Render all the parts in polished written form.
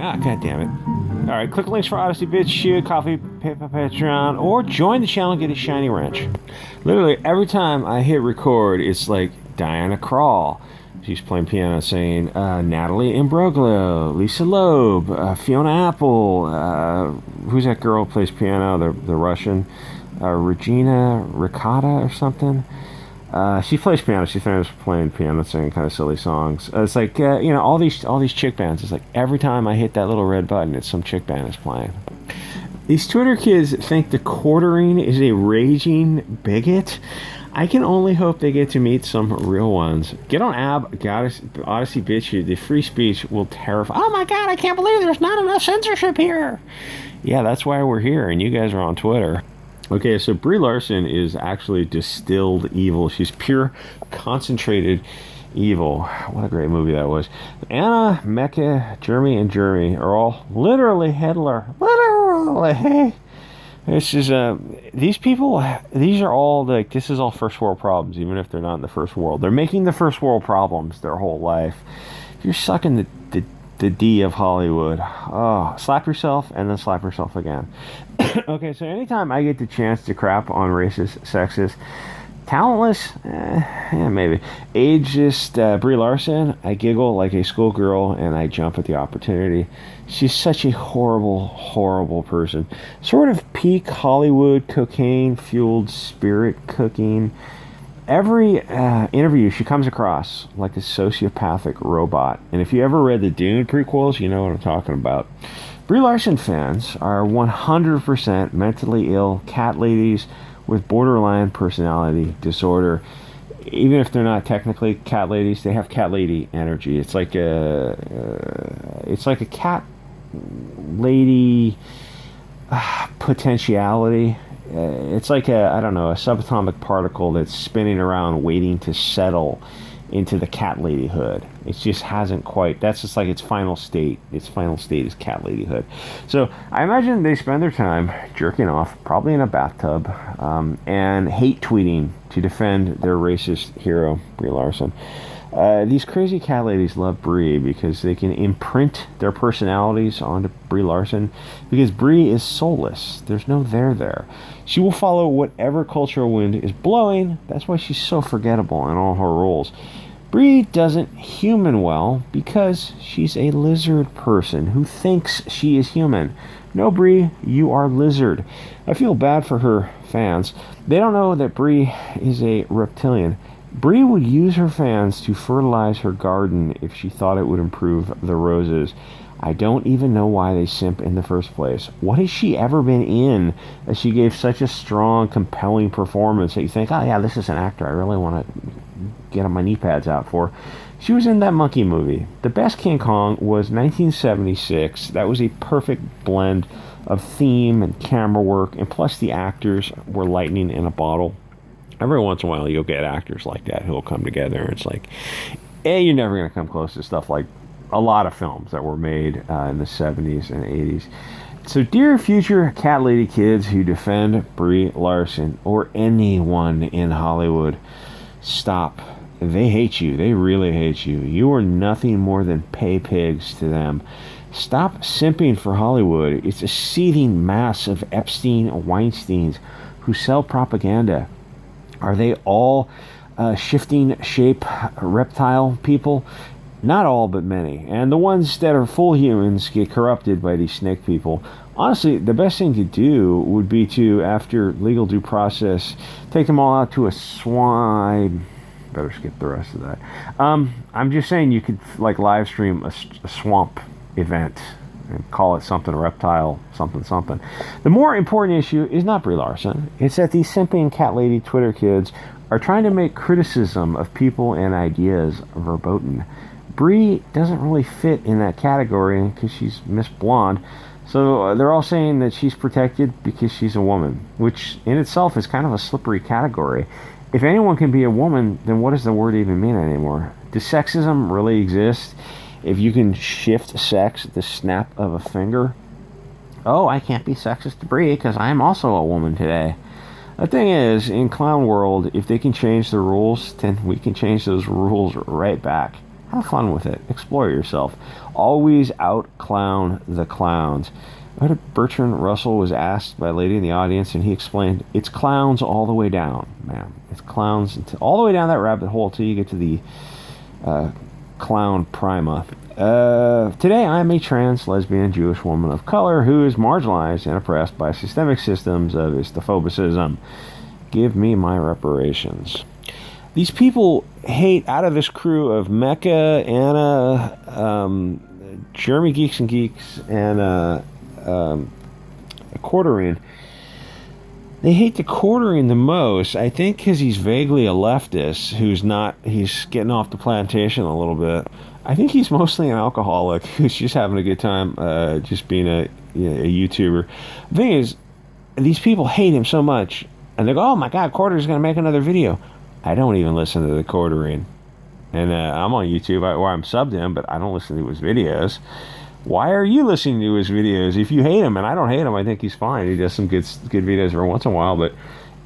Ah, god damn it. Alright, click links for Odysee, bitch, chute, coffee, Patreon, or join the channel and get a shiny wrench. Literally, every time I hit record, it's like Diana Krall. She's playing piano saying Natalie Imbruglia, Lisa Loeb, Fiona Apple, who's that girl who plays piano, the Russian? Regina Ricotta or something. She plays piano. She's famous for playing piano, singing kind of silly songs. It's like all these chick bands. It's like every time I hit that little red button, it's some chick band is playing. These Twitter kids think the quartering is a raging bigot. I can only hope they get to meet some real ones. Get on Odysee, bitch. The free speech will terrify. Oh my god! I can't believe there's not enough censorship here. Yeah, that's why we're here, and you guys are on Twitter. Okay, so Brie Larson is actually distilled evil. She's pure, concentrated evil. What a great movie that was. Anna, Mecca, Jeremy, and Jeremy are all literally Hitler. Literally. This is these people. These are all like, this is all first world problems, even if they're not in the first world. They're making the first world problems their whole life. If you're sucking the D of Hollywood, oh, slap yourself and then slap yourself again. Okay, so anytime I get the chance to crap on racist, sexist, talentless, yeah, maybe ageist Brie Larson, I giggle like a schoolgirl and I jump at the opportunity. She's such a horrible, horrible person. Sort of peak Hollywood cocaine-fueled spirit cooking. Every interview, she comes across like a sociopathic robot. And if you ever read the Dune prequels, you know what I'm talking about. Brie Larson fans are 100% mentally ill cat ladies with borderline personality disorder. Even if they're not technically cat ladies, they have cat lady energy. It's like a cat lady potentiality. It's like a subatomic particle that's spinning around waiting to settle into the cat ladyhood. It just hasn't quite, that's just like its final state. Its final state is cat ladyhood. So I imagine they spend their time jerking off, probably in a bathtub, and hate tweeting to defend their racist hero, Brie Larson. These crazy cat ladies love Brie because they can imprint their personalities onto Brie Larson, because Brie is soulless. There's no there. She will follow whatever cultural wind is blowing. That's why she's so forgettable in all her roles. Brie doesn't human well because she's a lizard person who thinks she is human. No, Brie, you are lizard. I feel bad for her fans. They don't know that Brie is a reptilian. Brie would use her fans to fertilize her garden if she thought it would improve the roses. I don't even know why they simp in the first place. What has she ever been in that she gave such a strong, compelling performance that you think, oh yeah, this is an actor I really want to get on my knee pads out for? She was in that monkey movie. The best King Kong was 1976. That was a perfect blend of theme and camera work, and plus the actors were lightning in a bottle. Every once in a while you'll get actors like that who'll come together, and it's like, you're never going to come close to stuff like a lot of films that were made in the 70s and 80s. So dear future cat lady kids who defend Brie Larson or anyone in Hollywood, stop. They hate you. They really hate you. You are nothing more than pay pigs to them. Stop simping for Hollywood. It's a seething mass of Epstein Weinsteins who sell propaganda. Are they all shifting shape reptile people? Not all, but many. And the ones that are full humans get corrupted by these snake people. Honestly, the best thing to do would be to, after legal due process, take them all out to a swine. Better skip the rest of that. I'm just saying you could like live stream a swamp event and call it something reptile, something. The more important issue is not Brie Larson. It's that these simping cat lady Twitter kids are trying to make criticism of people and ideas verboten. Brie doesn't really fit in that category because she's Miss Blonde. So they're all saying that she's protected because she's a woman, which in itself is kind of a slippery category. If anyone can be a woman, then what does the word even mean anymore? Does sexism really exist if you can shift sex at the snap of a finger? Oh, I can't be sexist to Brie because I am also a woman today. The thing is, in clown world, if they can change the rules, then we can change those rules right back. Have fun with it. Explore yourself. Always out-clown the clowns. I heard Bertrand Russell was asked by a lady in the audience, and he explained, it's clowns all the way down, man. It's clowns all the way down that rabbit hole till you get to the clown prima. Today, I'm a trans, lesbian, Jewish woman of color who is marginalized and oppressed by systemic systems of Islamophobicism. Give me my reparations. These people hate, out of this crew of Mecca, Anna, Jeremy Geeks and Geeks, and Quartering. They hate the Quartering the most, I think, because he's vaguely a leftist he's getting off the plantation a little bit. I think he's mostly an alcoholic who's just having a good time, just being a YouTuber. The thing is, these people hate him so much, and they go, oh my God, Quarter's going to make another video. I don't even listen to the Quartering. And I'm on YouTube, or I'm subbed to him, but I don't listen to his videos. Why are you listening to his videos? If you hate him, and I don't hate him, I think he's fine. He does some good videos every once in a while. But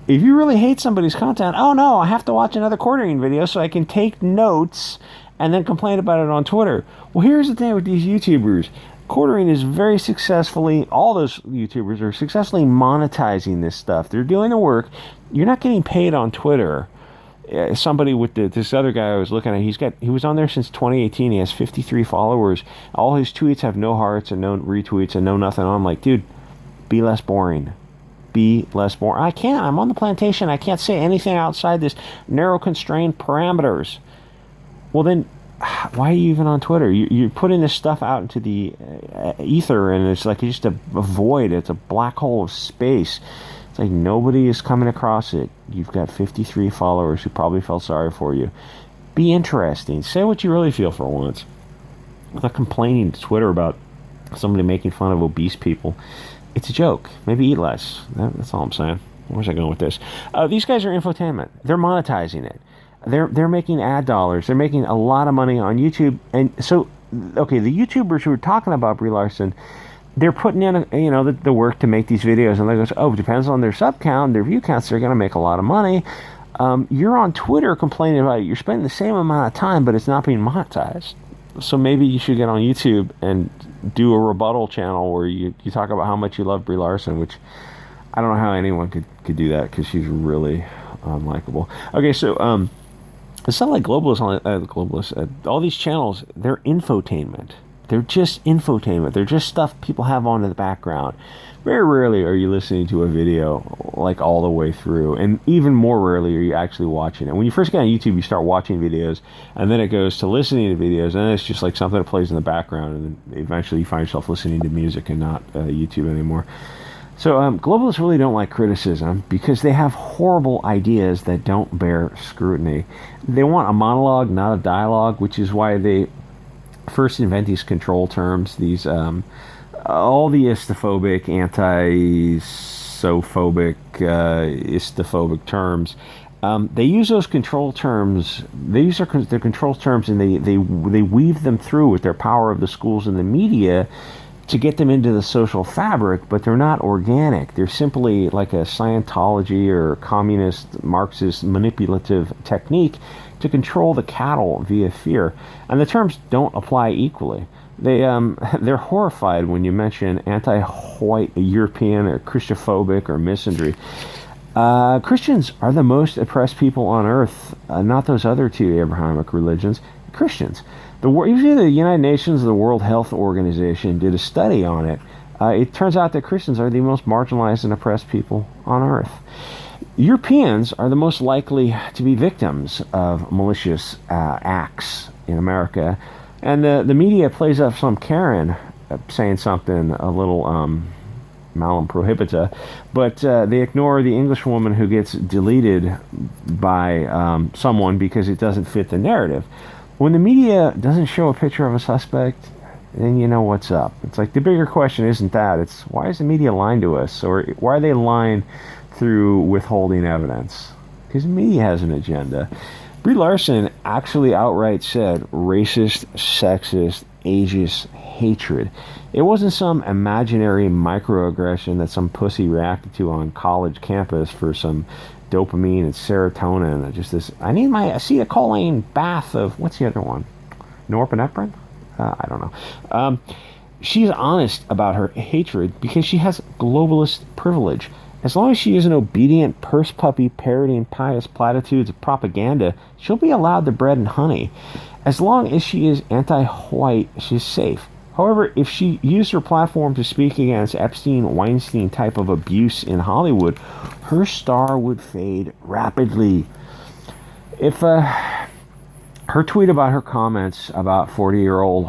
if you really hate somebody's content, oh no, I have to watch another Quartering video so I can take notes and then complain about it on Twitter. Well, here's the thing with these YouTubers. Quartering is very successfully, all those YouTubers are successfully monetizing this stuff. They're doing the work. You're not getting paid on Twitter. Somebody with this other guy I was looking at, he was on there since 2018. He has 53 followers. All his tweets have no hearts and no retweets and no nothing. I'm like, dude, be less boring. Be less boring. I can't. I'm on the plantation. I can't say anything outside this narrow constrained parameters. Well, then, why are you even on Twitter? You're putting this stuff out into the ether, and it's like just a void. It's a black hole of space. It's like nobody is coming across it. You've got 53 followers who probably felt sorry for you. Be interesting. Say what you really feel for once. I'm not complaining to Twitter about somebody making fun of obese people. It's a joke. Maybe eat less. That's all I'm saying. Where's I going with this? These guys are infotainment. They're monetizing it. They're making ad dollars. They're making a lot of money on YouTube. And so, okay, the YouTubers who are talking about Brie Larson, they're putting in, the work to make these videos, and they go, oh, it depends on their sub count, their view counts, they're going to make a lot of money. You're on Twitter complaining about it. You're spending the same amount of time, but it's not being monetized. So maybe you should get on YouTube and do a rebuttal channel where you talk about how much you love Brie Larson, which I don't know how anyone could do that because she's really unlikable. Okay, so it's not like globalists. All these channels, they're infotainment. They're just infotainment. They're just stuff people have on in the background. Very rarely are you listening to a video like all the way through, and even more rarely are you actually watching it. When you first get on YouTube, you start watching videos, and then it goes to listening to videos, and then it's just like something that plays in the background, and then eventually you find yourself listening to music and not YouTube anymore. So globalists really don't like criticism because they have horrible ideas that don't bear scrutiny. They want a monologue, not a dialogue, which is why they first invent these control terms, these all the istophobic, anti-sophobic, istophobic terms. They use those control terms. They use their control terms, and they weave them through with their power of the schools and the media to get them into the social fabric, but they're not organic. They're simply like a Scientology or communist, Marxist manipulative technique to control the cattle via fear. And the terms don't apply equally. They're horrified when you mention anti-white European or Christophobic or misandry. Christians are the most oppressed people on earth, not those other two Abrahamic religions. Christians. Usually the United Nations, the World Health Organization, did a study on it. It turns out that Christians are the most marginalized and oppressed people on earth. Europeans are the most likely to be victims of malicious acts in America. And the media plays up some Karen saying something a little malum prohibita, but they ignore the English woman who gets deleted by someone because it doesn't fit the narrative. When the media doesn't show a picture of a suspect, then you know what's up. It's like the bigger question isn't that. It's why is the media lying to us? Or why are they lying through withholding evidence? Because the media has an agenda. Brie Larson actually outright said racist, sexist, ageist hatred. It wasn't some imaginary microaggression that some pussy reacted to on college campus for some dopamine and serotonin. Just this, I need my acetylcholine bath of, what's the other one? norepinephrine? I don't know. She's honest about her hatred because she has globalist privilege. As long as she is an obedient purse puppy parodying pious platitudes of propaganda, she'll be allowed the bread and honey. As long as she is anti-white, she's safe. However, if she used her platform to speak against Epstein-Weinstein type of abuse in Hollywood, her star would fade rapidly. If her tweet about her comments about 40-year-old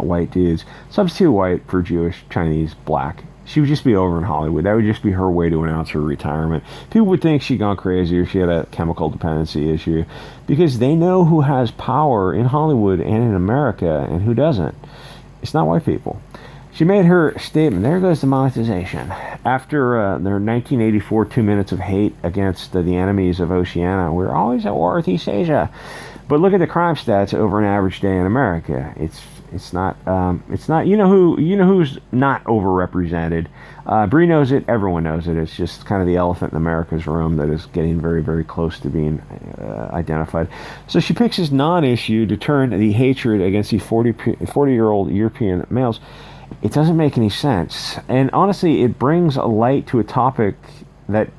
white dudes, substitute white for Jewish, Chinese, black, she would just be over in Hollywood. That would just be her way to announce her retirement. People would think she'd gone crazy or she had a chemical dependency issue because they know who has power in Hollywood and in America and who doesn't. It's not white people. She made her statement. There goes the monetization. After their 1984 2 minutes of hate against the enemies of Oceania, we're always at war with East Asia. But look at the crime stats over an average day in America. It's not you know who's not overrepresented. Brie knows it. Everyone knows it. It's just kind of the elephant in America's room that is getting very, very close to being identified. So she picks this non-issue to turn the hatred against these 40-year-old European males. It doesn't make any sense, and honestly, it brings a light to a topic that.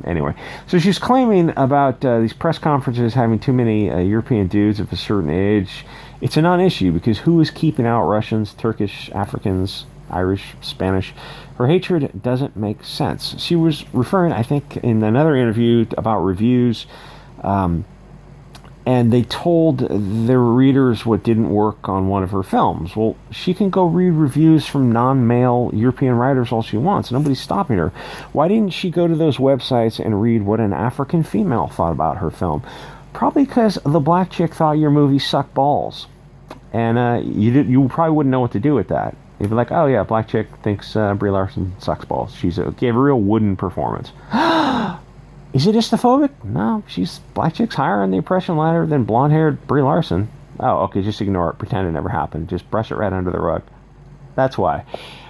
Anyway, so she's claiming about these press conferences having too many European dudes of a certain age. It's a non-issue because who is keeping out Russians, Turkish, Africans, Irish, Spanish? Her hatred doesn't make sense. She was referring, I think, in another interview about reviews, and they told their readers what didn't work on one of her films. Well, she can go read reviews from non-male European writers all she wants. Nobody's stopping her. Why didn't she go to those websites and read what an African female thought about her film? Probably because the black chick thought your movie sucked balls. And you probably wouldn't know what to do with that. You'd be like, oh yeah, black chick thinks Brie Larson sucks balls. She gave a real wooden performance. Is it istophobic? No, black chick's higher on the oppression ladder than blonde-haired Brie Larson. Oh, okay, just ignore it. Pretend it never happened. Just brush it right under the rug. That's why.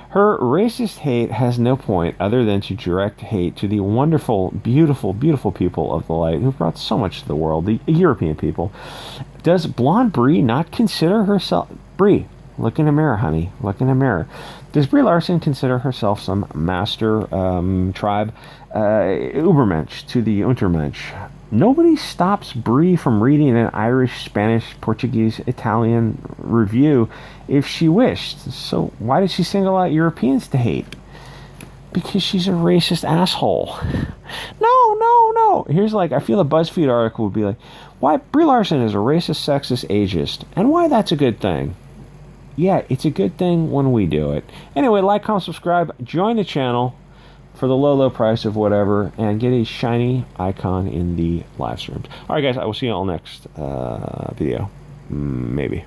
Her racist hate has no point other than to direct hate to the wonderful, beautiful, beautiful people of the light who brought so much to the world, the European people. Does blonde Brie not consider herself... Brie, look in a mirror, honey. Look in a mirror. Does Brie Larson consider herself some master tribe? Ubermensch to the Untermensch. Nobody stops Brie from reading an Irish, Spanish, Portuguese, Italian review if she wished. So why did she single out Europeans to hate? Because she's a racist asshole. No. Here's I feel a BuzzFeed article would be like, why Brie Larson is a racist, sexist, ageist, and why that's a good thing. Yeah, it's a good thing when we do it. Anyway, like, comment, subscribe, join the channel for the low price of whatever, and get a shiny icon in the live streams. Alright guys, I will see you all next video. Maybe.